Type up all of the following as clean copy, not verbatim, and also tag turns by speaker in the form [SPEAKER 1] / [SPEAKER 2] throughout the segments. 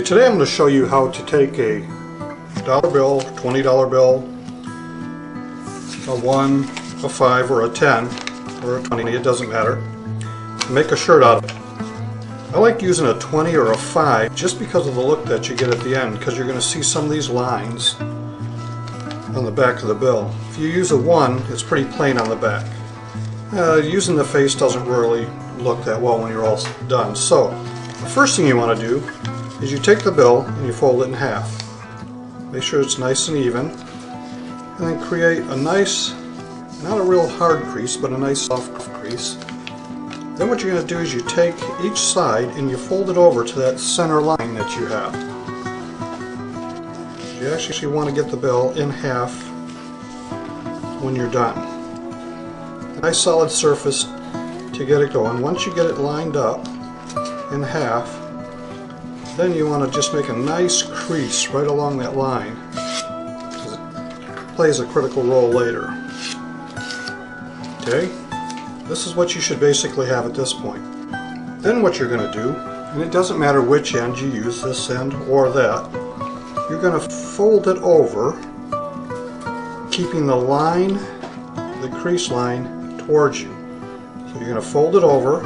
[SPEAKER 1] everybody. Today I'm going to show you how to take a dollar bill, $20 bill, a 1, a 5, or a 10, or a 20, it doesn't matter, and make a shirt out of it. I like using a 20 or a 5 just because of the look that you get at the end, because you're going to see some of these lines on the back of the bill. If you use a 1, it's pretty plain on the back. Using the face doesn't really look that well when you're all done. So the first thing you want to do is you take the bill and you fold it in half. Make sure it's nice and even, and then create a nice, not a real hard crease, but a nice soft crease. Then what you're going to do is you take each side and you fold it over to that center line that you have. You actually want to get the bill in half when you're done. A nice solid surface to get it going. Once you get it lined up in half, then you want to just make a nice crease right along that line, because it plays a critical role later. Okay, this is what you should basically have at this point. Then what you're going to do, and it doesn't matter which end you use, this end or that, you're going to fold it over, keeping the line, the crease line, towards you. So you're going to fold it over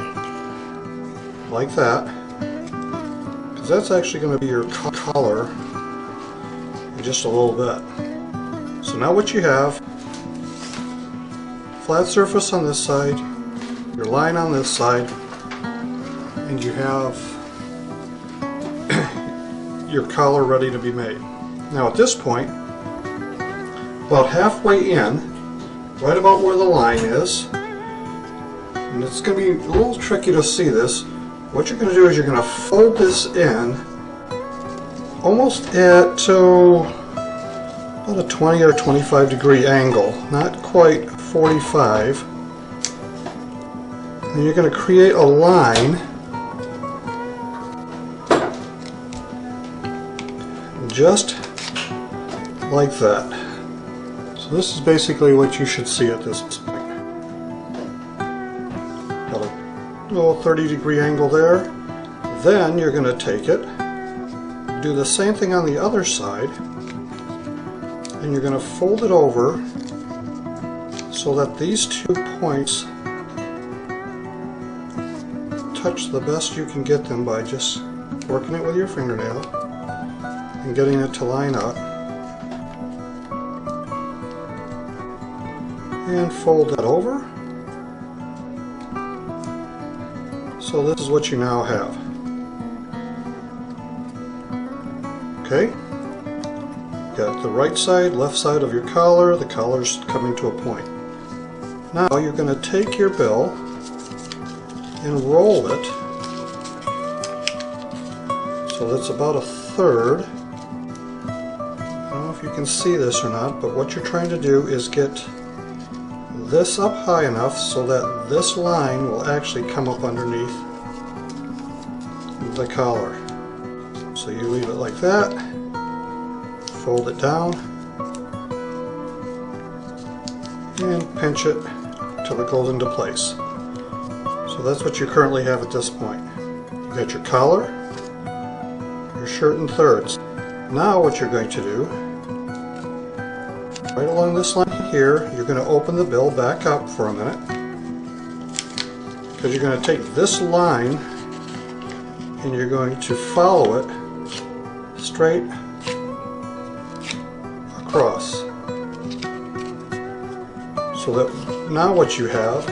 [SPEAKER 1] like that, because that's actually going to be your collar in just a little bit. So now what you have, flat surface on this side, your line on this side, and you have your collar ready to be made. Now at this point, about halfway in, right about where the line is, and it's going to be a little tricky to see this, what you're going to do is you're going to fold this in almost at about a 20 or 25 degree angle, not quite 45, and you're going to create a line just like that. So this is basically what you should see at this point. Got a little 30 degree angle there. Then you're going to take it, do the same thing on the other side, and you're going to fold it over so that these 2 points touch the best you can get them by just working it with your fingernail and getting it to line up, and fold that over. So this is what you now have. Okay, got the right side, left side of your collar, the collar's coming to a point. Now you're going to take your bill and roll it so that's about a third. I don't know if you can see this or not, but what you're trying to do is get this up high enough so that this line will actually come up underneath the collar. So you leave it like that, fold it down, and pinch it till it goes into place. So that's what you currently have at this point. You got your collar, your shirt in thirds. Now what you're going to do, right along this line here, you're going to open the bill back up for a minute, because you're going to take this line and you're going to follow it straight across. So that now what you have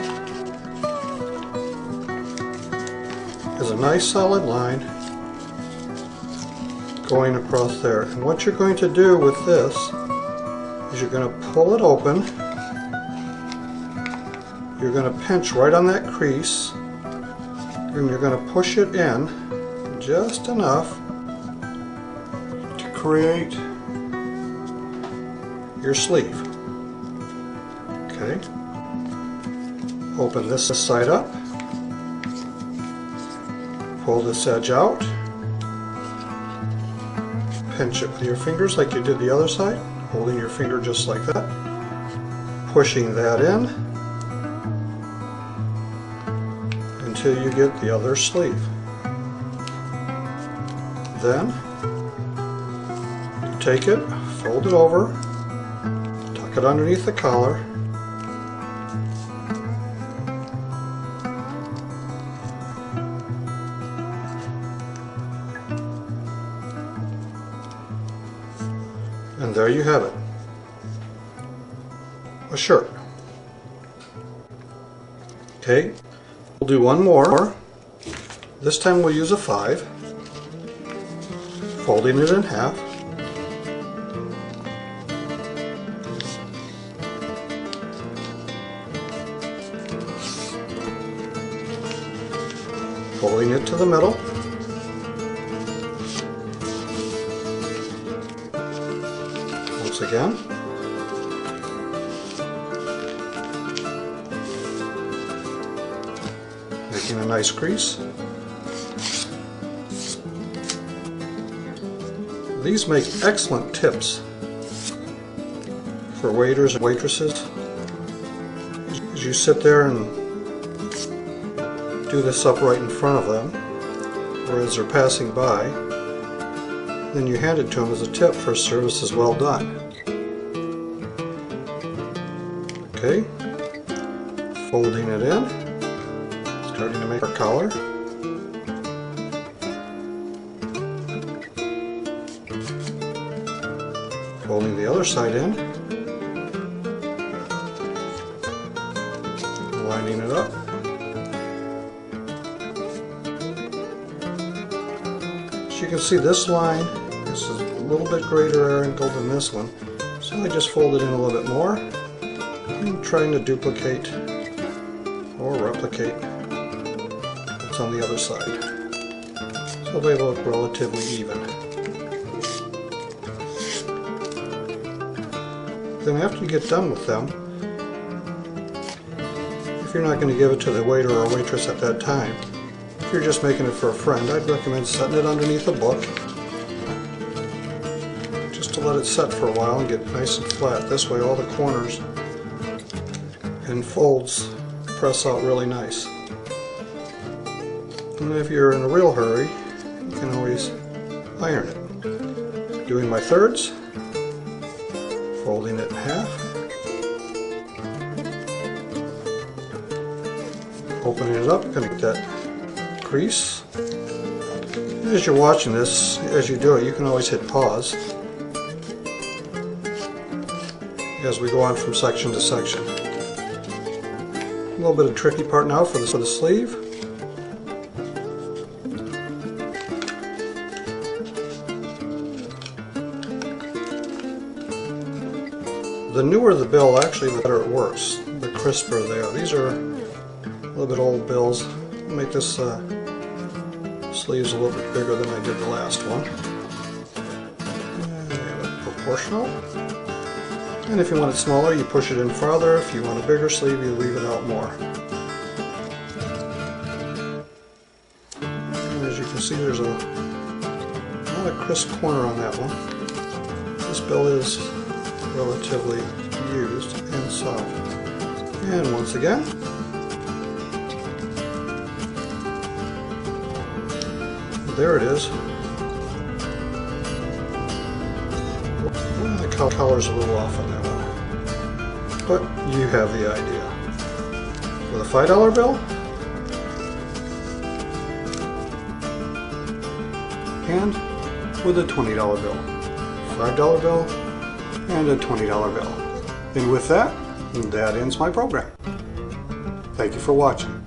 [SPEAKER 1] is a nice solid line going across there. And what you're going to do with this is you're going to pull it open, you're going to pinch right on that crease, and you're going to push it in just enough to create your sleeve. Okay, open this side up, pull this edge out, pinch it with your fingers like you did the other side, holding your finger just like that, pushing that in until you get the other sleeve. Then take it, fold it over, tuck it underneath the collar, and there you have it, a shirt. Okay, we'll do one more. This time we'll use a 5, folding it in half. Folding it to the middle. Once again. Making a nice crease. These make excellent tips for waiters and waitresses. As you sit there and do this up right in front of them, or as they're passing by, then you hand it to them as a tip for services well done. Okay, folding it in, starting to make our collar. Folding the other side in, lining it up. As you can see, this line is a little bit greater angle than this one, so I just fold it in a little bit more. I'm trying to duplicate or replicate what's on the other side, so they look relatively even. Then after you get done with them, if you're not going to give it to the waiter or waitress at that time, if you're just making it for a friend, I'd recommend setting it underneath a book just to let it set for a while and get nice and flat. This way all the corners and folds press out really nice. And if you're in a real hurry, you can always iron it. Doing my thirds, folding it in half, opening it up, going to get that crease. As you're watching this, as you do it, you can always hit pause as we go on from section to section. A little bit of tricky part now for the sleeve. The newer the bill, actually, the better it works. The crisper they are. These are a little bit old bills. I'll make this sleeves a little bit bigger than I did the last one. And proportional. And if you want it smaller, you push it in farther. If you want a bigger sleeve, you leave it out more. And as you can see, there's not a crisp corner on that one. This bill is relatively used and soft. And once again, there it is. Well, the color's a little off on that one, but you have the idea. With a $5 bill and with a $20 bill, $5 bill and a $20 bill. And with that, that ends my program. Thank you for watching.